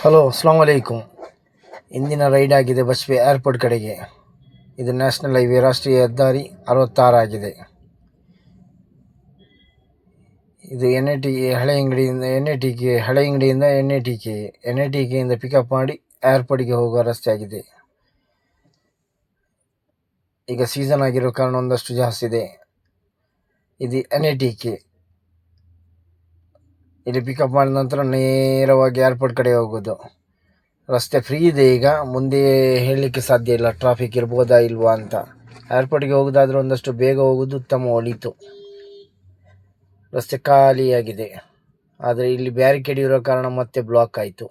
Hello, Assam ವಲೈಕುಮ್. ಇಂದಿನ ride ಆಗಿದೆ ಬಸ್ವೆ airport ಕಡೆಗೆ. ಇದು ನ್ಯಾಷನಲ್ ಹೈವೇ ರಾಷ್ಟ್ರೀಯ ಹೆದ್ದಾರಿ 66 ಆಗಿದೆ. ಇದು ಹಳೆ ಅಂಗಡಿಯಿಂದ ಎನ್ ಐ ಟಿ ಕೆಯಿಂದ ಪಿಕಪ್ ಮಾಡಿ ಏರ್ಪೋರ್ಟ್ಗೆ ಹೋಗುವ ರಸ್ತೆ ಆಗಿದೆ. ಈಗ ಸೀಸನ್ ಆಗಿರೋ ಕಾರಣ ಒಂದಷ್ಟು ಜಾಸ್ತಿ ಇದೆ. ಇದು NITK. ಇಲ್ಲಿ ಪಿಕಪ್ ಮಾಡಿದ ನಂತರ ನೇರವಾಗಿ ಏರ್ಪೋರ್ಟ್ ಕಡೆ ಹೋಗೋದು. ರಸ್ತೆ ಫ್ರೀ ಇದೆ. ಈಗ ಮುಂದೆ ಹೇಳಲಿಕ್ಕೆ ಸಾಧ್ಯ ಇಲ್ಲ ಟ್ರಾಫಿಕ್ ಇರ್ಬೋದಾ ಇಲ್ವಾ ಅಂತ. ಏರ್ಪೋರ್ಟ್ಗೆ ಹೋಗೋದಾದ್ರೆ ಒಂದಷ್ಟು ಬೇಗ ಹೋಗೋದು ಉತ್ತಮ. ಒಳಿತು. ರಸ್ತೆ ಖಾಲಿಯಾಗಿದೆ. ಆದರೆ ಇಲ್ಲಿ ಬ್ಯಾರಿಕೇಡ್ ಇರೋ ಕಾರಣ ಮತ್ತೆ ಬ್ಲಾಕ್ ಆಯಿತು.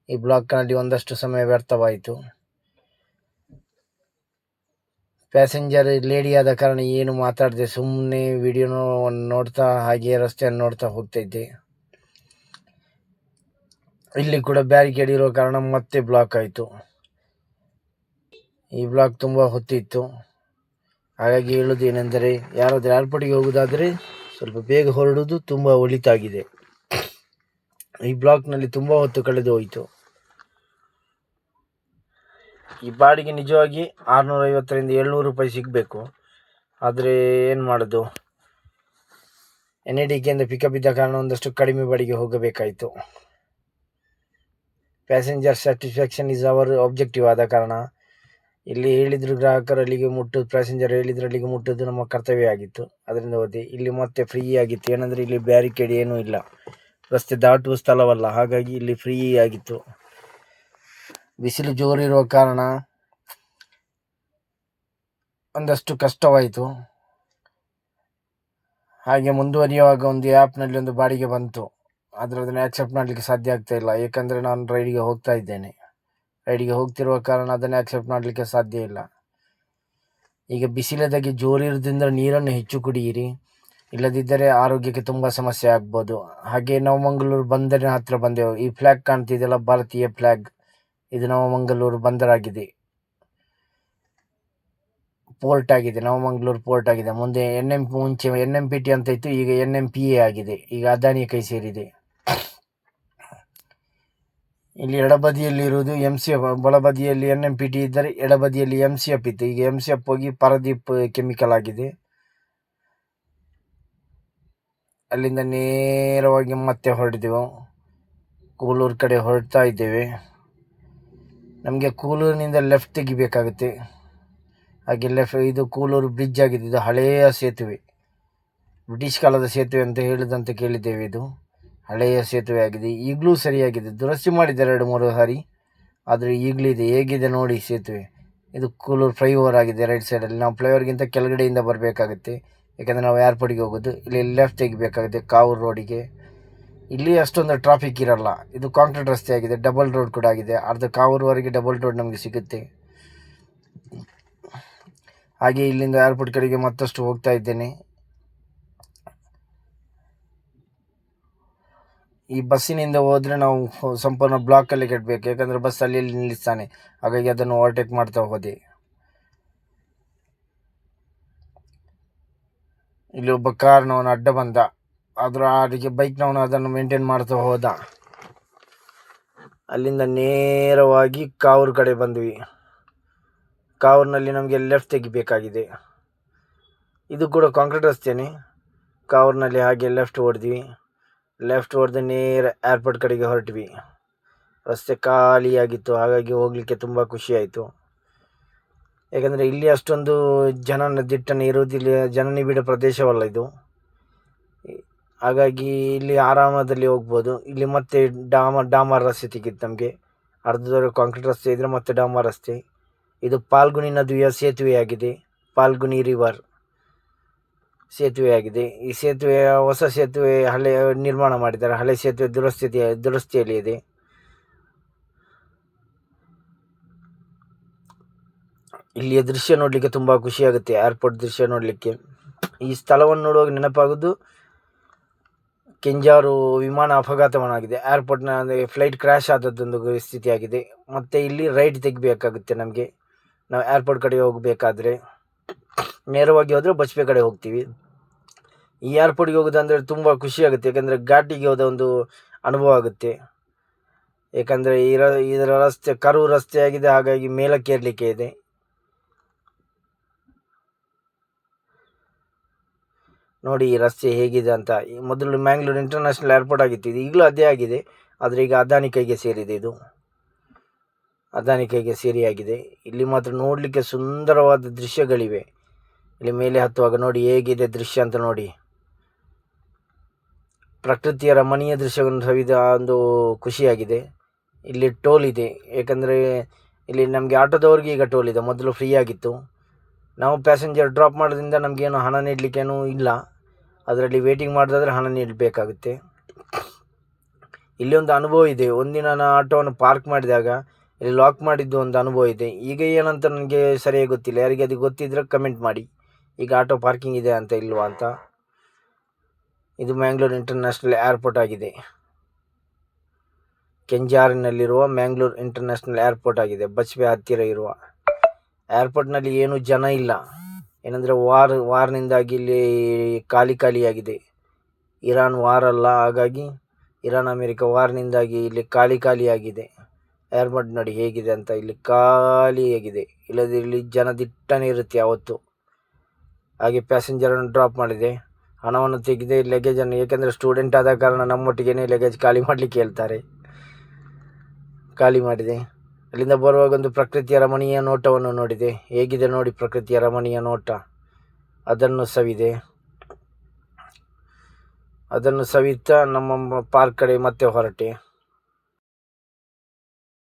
ಈ ಬ್ಲಾಕ್ನಲ್ಲಿ ಒಂದಷ್ಟು ಸಮಯ ವ್ಯರ್ಥವಾಯಿತು. ಪ್ಯಾಸೆಂಜರ್ ಲೇಡಿ ಆದ ಕಾರಣ ಏನು ಮಾತಾಡದೆ ಸುಮ್ಮನೆ ವಿಡಿಯೋನ ನೋಡ್ತಾ ಹಾಗೆ ರಸ್ತೆಯನ್ನು ನೋಡ್ತಾ ಹೋಗ್ತಿದ್ದೆ. ಇಲ್ಲಿ ಕೂಡ ಬ್ಯಾರಿಕೇಡ್ ಇರೋ ಕಾರಣ ಮತ್ತೆ ಬ್ಲಾಕ್ ಆಯಿತು. ಈ ಬ್ಲಾಕ್ ತುಂಬ ಹೊತ್ತಿತ್ತು. ಹಾಗಾಗಿ ಹೇಳೋದೇನೆಂದರೆ, ಯಾರಾದರೂ ಏರ್ಪೋರ್ಟಿಗೆ ಹೋಗೋದಾದರೆ ಸ್ವಲ್ಪ ಬೇಗ ಹೊರಡುವುದು ತುಂಬ ಒಳಿತಾಗಿದೆ. ಈ ಬ್ಲಾಕ್ನಲ್ಲಿ ತುಂಬ ಹೊತ್ತು ಕಳೆದು ಹೋಯಿತು. ಈ ಬಾಡಿಗೆ ನಿಜವಾಗಿ 650ರಿಂದ 700 ರೂಪಾಯಿ ಸಿಗಬೇಕು. ಆದರೆ ಏನು ಮಾಡೋದು, NITKಯಿಂದ ಪಿಕಪ್ ಇದ್ದ ಕಾರಣ ಒಂದಷ್ಟು ಕಡಿಮೆ ಬಾಡಿಗೆ ಹೋಗಬೇಕಾಯಿತು. Passenger satisfaction is our objective ಆದ ಕಾರಣ ಇಲ್ಲಿ ಹೇಳಿದ್ರು ಗ್ರಾಹಕರು ಅಲ್ಲಿಗೆ ಮುಟ್ಟೋದು, ಪ್ಯಾಸೆಂಜರ್ ಹೇಳಿದ್ರು ಅಲ್ಲಿಗೆ ಮುಟ್ಟೋದು ನಮ್ಮ ಕರ್ತವ್ಯ ಆಗಿತ್ತು. ಅದರಿಂದ ಹೋದೆ. ಇಲ್ಲಿ ಮತ್ತೆ ಫ್ರೀ ಆಗಿತ್ತು. ಏನಂದರೆ ಇಲ್ಲಿ ಬ್ಯಾರಿಕೇಡ್ ಏನೂ ಇಲ್ಲ, ರಸ್ತೆ ದಾಟುವ ಸ್ಥಳವಲ್ಲ. ಹಾಗಾಗಿ ಇಲ್ಲಿ ಫ್ರೀ ಆಗಿತ್ತು. ಬಿಸಿಲು ಜೋರಿರುವ ಕಾರಣ ಒಂದಷ್ಟು ಕಷ್ಟವಾಯಿತು. ಹಾಗೆ ಮುಂದುವರಿಯುವಾಗ ಒಂದು ಆ್ಯಪ್ನಲ್ಲಿ ಒಂದು ಬಾಡಿಗೆ ಬಂತು. ಆದರೆ ಅದನ್ನು ಆ್ಯಕ್ಸೆಪ್ಟ್ ಮಾಡಲಿಕ್ಕೆ ಸಾಧ್ಯ ಆಗ್ತಾ ಇಲ್ಲ. ಏಕೆಂದರೆ ನಾನು ರೈಡಿಗೆ ಹೋಗ್ತಾ ಇದ್ದೇನೆ. ರೈಡಿಗೆ ಹೋಗ್ತಿರುವ ಕಾರಣ ಅದನ್ನು ಆ್ಯಕ್ಸೆಪ್ಟ್ ಮಾಡಲಿಕ್ಕೆ ಸಾಧ್ಯ ಇಲ್ಲ. ಈಗ ಬಿಸಿಲದಾಗಿ ಜೋರಿರೋದ್ರಿಂದ ನೀರನ್ನು ಹೆಚ್ಚು ಕುಡಿಯಿರಿ, ಇಲ್ಲದಿದ್ದರೆ ಆರೋಗ್ಯಕ್ಕೆ ತುಂಬ ಸಮಸ್ಯೆ ಆಗ್ಬೋದು. ಹಾಗೆ ನವಮಂಗಳೂರು ಬಂದರಿನ ಹತ್ತಿರ ಬಂದೆವು. ಈ ಫ್ಲ್ಯಾಗ್ ಕಾಣ್ತಿದೆಯಲ್ಲ, ಭಾರತೀಯ ಫ್ಲ್ಯಾಗ್, ಇದು ನವಮಂಗಳೂರು ಬಂದರಾಗಿದೆ, ಪೋರ್ಟ್ ಆಗಿದೆ. ನವಮಂಗಳೂರು ಪೋರ್ಟ್ ಆಗಿದೆ. ಮುಂದೆ ಮುಂಚೆ NMPT ಅಂತ ಇತ್ತು, ಈಗ NMPA ಆಗಿದೆ. ಈಗ ಅದಾನಿಯ ಕೈ ಸೇರಿದೆ. ಇಲ್ಲಿ ಎಡಬದಿಯಲ್ಲಿ ಇರುವುದು MCF, ಬಲಬದಿಯಲ್ಲಿ NMPT ಇದ್ದರೆ ಎಡಬದಿಯಲ್ಲಿ MCF ಇತ್ತು. ಈಗ MCF ಹೋಗಿ ಪಾರದೀಪ್ ಕೆಮಿಕಲ್ ಆಗಿದೆ. ಅಲ್ಲಿಂದ ನೇರವಾಗಿ ಮತ್ತೆ ಹೊರಟಿದೆವು. ಕೂಳೂರು ಕಡೆ ಹೊರಡ್ತಾ ಇದ್ದೇವೆ. ನಮಗೆ ಕೂಳೂರಿನಿಂದ ಲೆಫ್ಟ್ ತೆಗಿಬೇಕಾಗುತ್ತೆ. ಹಾಗೆ ಇದು ಕೂಳೂರು ಬ್ರಿಡ್ಜ್ ಆಗಿದೆ. ಇದು ಹಳೆಯ ಸೇತುವೆ, ಬ್ರಿಟಿಷ್ ಕಾಲದ ಸೇತುವೆ ಅಂತ ಹೇಳಿದಂತೆ ಕೇಳಿದ್ದೇವೆ. ಇದು ಹಳೆಯ ಸೇತುವೆ ಆಗಿದೆ. ಈಗಲೂ ಸರಿಯಾಗಿದೆ, ದುರಸ್ತಿ ಮಾಡಿದ್ದಾರೆ 2-3 ಸಾರಿ, ಆದರೆ ಈಗಲೂ ಇದೆ. ಹೇಗಿದೆ ನೋಡಿ ಸೇತುವೆ. ಇದು ಕೂಳೂರು ಫ್ಲೈಓವರ್ ಆಗಿದೆ. ರೈಟ್ ಸೈಡಲ್ಲಿ ನಾವು ಫ್ಲೈಓವರ್ಗಿಂತ ಕೆಳಗಡೆಯಿಂದ ಬರಬೇಕಾಗುತ್ತೆ. ಯಾಕಂದರೆ ನಾವು ಏರ್ಪೋರ್ಟಿಗೆ ಹೋಗೋದು. ಇಲ್ಲಿ ಲೆಫ್ಟ್ ತೆಗಿಬೇಕಾಗುತ್ತೆ ಕಾವೂರು ರೋಡಿಗೆ. ಇಲ್ಲಿ ಅಷ್ಟೊಂದು ಟ್ರಾಫಿಕ್ ಇರಲ್ಲ. ಇದು ಕಾಂಕ್ರೀಟ್ ರಸ್ತೆ ಆಗಿದೆ, ಡಬಲ್ ರೋಡ್ ಕೂಡ ಆಗಿದೆ. ಅರ್ಧ ಕಾವೂರುವರೆಗೆ ಡಬಲ್ ರೋಡ್ ನಮಗೆ ಸಿಗುತ್ತೆ. ಹಾಗೆ ಇಲ್ಲಿಂದ ಏರ್ಪೋರ್ಟ್ ಕಡೆಗೆ ಮತ್ತಷ್ಟು ಹೋಗ್ತಾ ಇದ್ದೇನೆ. ಈ ಬಸ್ಸಿನಿಂದ ಹೋದರೆ ನಾವು ಸಂಪೂರ್ಣ ಬ್ಲಾಕಲ್ಲಿ ಕೆಡಬೇಕು. ಯಾಕಂದರೆ ಬಸ್ ಅಲ್ಲಿ ನಿಲ್ಲಿಸ್ತಾನೆ. ಹಾಗಾಗಿ ಅದನ್ನು ಓವರ್ಟೇಕ್ ಮಾಡ್ತಾ ಹೋದೆ. ಇಲ್ಲಿ ಒಬ್ಬ ಕಾರ್ನವನು ಅಡ್ಡ ಬಂದ, ಆದರೂ ಅದಕ್ಕೆ ಬೈಕ್ನವನು ಅದನ್ನು ಮೇಂಟೈನ್ ಮಾಡ್ತಾ ಹೋದ. ಅಲ್ಲಿಂದ ನೇರವಾಗಿ ಕಾವೂರು ಕಡೆ ಬಂದ್ವಿ. ಕಾವೂರಿನಲ್ಲಿ ನಮಗೆ ಲೆಫ್ಟ್ ತೆಗಿಬೇಕಾಗಿದೆ. ಇದು ಕೂಡ ಕಾಂಕ್ರೀಟ್ ರಸ್ತೆಯೇ. ಕಾವೂರಿನಲ್ಲಿ ಹಾಗೆ ಲೆಫ್ಟ್ ಹೊಡೆದ್ವಿ. ಲೆಫ್ಟ್ ಹೊಡೆದು ನೇರ ಏರ್ಪೋರ್ಟ್ ಕಡೆಗೆ ಹೊರಟ್ವಿ. ರಸ್ತೆ ಖಾಲಿಯಾಗಿತ್ತು. ಹಾಗಾಗಿ ಹೋಗಲಿಕ್ಕೆ ತುಂಬ ಖುಷಿಯಾಯಿತು. ಯಾಕಂದರೆ ಇಲ್ಲಿ ಅಷ್ಟೊಂದು ದಿಟ್ಟನೆ ಇರುವುದಿಲ್ಲ, ಜನನಿಬಿಡ ಪ್ರದೇಶವಲ್ಲ ಇದು. ಹಾಗಾಗಿ ಇಲ್ಲಿ ಆರಾಮದಲ್ಲಿ ಹೋಗ್ಬೋದು. ಇಲ್ಲಿ ಮತ್ತೆ ಡಾಮರ್ ರಸ್ತೆ ಸಿಕ್ಕಿತ್ತು ನಮಗೆ. ಅರ್ಧದವರೆಗೆ ಕಾಂಕ್ರೀಟ್ ರಸ್ತೆ ಇದ್ದರೆ ಮತ್ತೆ ಡಾಮರ್ ರಸ್ತೆ. ಇದು ಪಾಲ್ಗುಣಿ ನದಿಯ ಸೇತುವೆಯಾಗಿದೆ. ಪಾಲ್ಗುಣಿ ರಿವರ್ ಸೇತುವೆಯಾಗಿದೆ. ಈ ಹೊಸ ಸೇತುವೆ ಹಳೆ ನಿರ್ಮಾಣ ಮಾಡಿದ್ದಾರೆ. ಹಳೆ ಸೇತುವೆ ದುರಸ್ತಿಯಲ್ಲಿ ಇದೆ. ಇಲ್ಲಿಯ ದೃಶ್ಯ ನೋಡಲಿಕ್ಕೆ ತುಂಬ ಖುಷಿಯಾಗುತ್ತೆ. ಏರ್ಪೋರ್ಟ್ ದೃಶ್ಯ ನೋಡಲಿಕ್ಕೆ. ಈ ಸ್ಥಳವನ್ನು ನೋಡುವಾಗ ನೆನಪಾಗೋದು ಕೆಂಜಾರು ವಿಮಾನ ಅಪಘಾತವನ್ನಾಗಿದೆ. ಏರ್ಪೋರ್ಟ್ನ ಫ್ಲೈಟ್ ಕ್ರ್ಯಾಶ್ ಆದದ್ದೊಂದು ಸ್ಥಿತಿಯಾಗಿದೆ. ಮತ್ತು ಇಲ್ಲಿ ರೈಟ್ ತೆಗಿಬೇಕಾಗುತ್ತೆ ನಮಗೆ. ನಾವು ಏರ್ಪೋರ್ಟ್ ಕಡೆ ಹೋಗಬೇಕಾದ್ರೆ ನೇರವಾಗಿ ಹೋದರೆ ಬಸ್ಪೆ ಕಡೆ ಹೋಗ್ತೀವಿ. ಈ ಏರ್ಪೋರ್ಟ್ಗೆ ಹೋಗೋದಂದರೆ ತುಂಬ ಖುಷಿಯಾಗುತ್ತೆ. ಯಾಕಂದರೆ ಘಾಟಿಗೆ ಹೋದ ಒಂದು ಅನುಭವ ಆಗುತ್ತೆ. ಏಕೆಂದರೆ ಇದರ ರಸ್ತೆ ಕರು ರಸ್ತೆಯಾಗಿದೆ, ಹಾಗಾಗಿ ಮೇಲಕ್ಕೆ ಏರಲಿಕ್ಕೆ ಇದೆ. ನೋಡಿ ಈ ರಸ್ತೆ ಹೇಗಿದೆ ಅಂತ. ಮೊದಲು ಮ್ಯಾಂಗ್ಳೂರು ಇಂಟರ್ನ್ಯಾಷನಲ್ ಏರ್ಪೋರ್ಟ್ ಆಗಿತ್ತು, ಇದು ಈಗಲೂ ಅದೇ ಆಗಿದೆ, ಆದರೆ ಈಗ ಅದಾನಿ ಕೈಗೆ ಸೇರಿದೆ. ಇದು ಅದಾನಿ ಕೈಗೆ ಸೇರಿಯಾಗಿದೆ. ಇಲ್ಲಿ ಮಾತ್ರ ನೋಡಲಿಕ್ಕೆ ಸುಂದರವಾದ ದೃಶ್ಯಗಳಿವೆ. ಇಲ್ಲಿ ಮೇಲೆ ಹತ್ತುವಾಗ ನೋಡಿ ಹೇಗಿದೆ ದೃಶ್ಯ ಅಂತ ನೋಡಿ. ಪ್ರಕೃತಿಯ ರಮಣೀಯ ದೃಶ್ಯವನ್ನು ಸವಿದ ಒಂದು ಖುಷಿಯಾಗಿದೆ. ಇಲ್ಲಿ ಟೋಲ್ ಇದೆ, ಏಕೆಂದರೆ ಇಲ್ಲಿ ನಮಗೆ ಆಟೋದವ್ರಿಗೆ ಈಗ ಟೋಲ್ ಇದೆ, ಮೊದಲು ಫ್ರೀ ಆಗಿತ್ತು. ನಾವು ಪ್ಯಾಸೆಂಜರ್ ಡ್ರಾಪ್ ಮಾಡೋದ್ರಿಂದ ನಮಗೇನು ಹಣ ನೀಡಲಿಕ್ಕೇನೂ ಇಲ್ಲ, ಅದರಲ್ಲಿ ವೇಟಿಂಗ್ ಮಾಡೋದಾದರೆ ಹಣ ನೀಡಬೇಕಾಗುತ್ತೆ. ಇಲ್ಲಿ ಒಂದು ಅನುಭವ ಇದೆ. ಒಂದಿನ ನಾನು ಆಟೋವನ್ನು ಪಾರ್ಕ್ ಮಾಡಿದಾಗ ಇಲ್ಲಿ ಲಾಕ್ ಮಾಡಿದ್ದು ಒಂದು ಅನುಭವ ಇದೆ. ಈಗ ಏನಂತ ನನಗೆ ಸರಿಯಾಗಿ ಗೊತ್ತಿಲ್ಲ, ಯಾರಿಗೆ ಅದು ಗೊತ್ತಿದ್ದರೆ ಕಮೆಂಟ್ ಮಾಡಿ, ಈಗ ಆಟೋ ಪಾರ್ಕಿಂಗ್ ಇದೆ ಅಂತ ಇಲ್ವಾ ಅಂತ. ಇದು ಮ್ಯಾಂಗ್ಳೂರು ಇಂಟರ್ನ್ಯಾಷನಲ್ ಏರ್ಪೋರ್ಟ್ ಆಗಿದೆ, ಕೆಂಜಾರಿನಲ್ಲಿರುವ ಮ್ಯಾಂಗ್ಳೂರು ಇಂಟರ್ನ್ಯಾಷನಲ್ ಏರ್ಪೋರ್ಟ್ ಆಗಿದೆ. ಬಚ್ಪೆ ಹತ್ತಿರ ಇರುವ ಏರ್ಪೋರ್ಟ್ನಲ್ಲಿ ಏನೂ ಜನ ಇಲ್ಲ, ಏನಂದರೆ ವಾರ್ನಿಂದಾಗಿ ಇಲ್ಲಿ ಖಾಲಿಯಾಗಿದೆ. ಇರಾನ್ ವಾರ್ ಅಲ್ಲ, ಹಾಗಾಗಿ ಇರಾನ್ ಅಮೇರಿಕ ವಾರ್ನಿಂದಾಗಿ ಇಲ್ಲಿ ಖಾಲಿಯಾಗಿದೆ. ಏರ್ಪೋರ್ಟ್ ನೋಡಿ ಹೇಗಿದೆ ಅಂತ, ಇಲ್ಲಿ ಖಾಲಿಯಾಗಿದೆ. ಇಲ್ಲದೆ ಇಲ್ಲಿ ಜನ ದಿಟ್ಟನೇ ಇರುತ್ತೆ ಯಾವತ್ತು. ಹಾಗೆ ಪ್ಯಾಸೆಂಜರನ್ನು ಡ್ರಾಪ್ ಮಾಡಿದೆ, ಹಣವನ್ನು ತೆಗೆದೆ ಲಗೇಜನ್ನು, ಏಕೆಂದರೆ ಸ್ಟೂಡೆಂಟ್ ಆದ ಕಾರಣ ನಮ್ಮೊಟ್ಟಿಗೆ ಲಗೇಜ್ ಖಾಲಿ ಮಾಡಲಿಕ್ಕೆ ಹೇಳ್ತಾರೆ. ಖಾಲಿ ಮಾಡಿದೆ. ಅಲ್ಲಿಂದ ಬರುವಾಗ ಒಂದು ಪ್ರಕೃತಿಯ ರಮಣೀಯ ನೋಟವನ್ನು ನೋಡಿದೆ. ಹೇಗಿದೆ ನೋಡಿ ಪ್ರಕೃತಿಯ ರಮಣೀಯ ನೋಟ, ಅದನ್ನು ಸವಿದೆ. ಅದನ್ನು ಸವಿತಾ ನಮ್ಮ ಪಾರ್ಕ್ ಕಡೆ ಮತ್ತೆ ಹೊರಟೆ.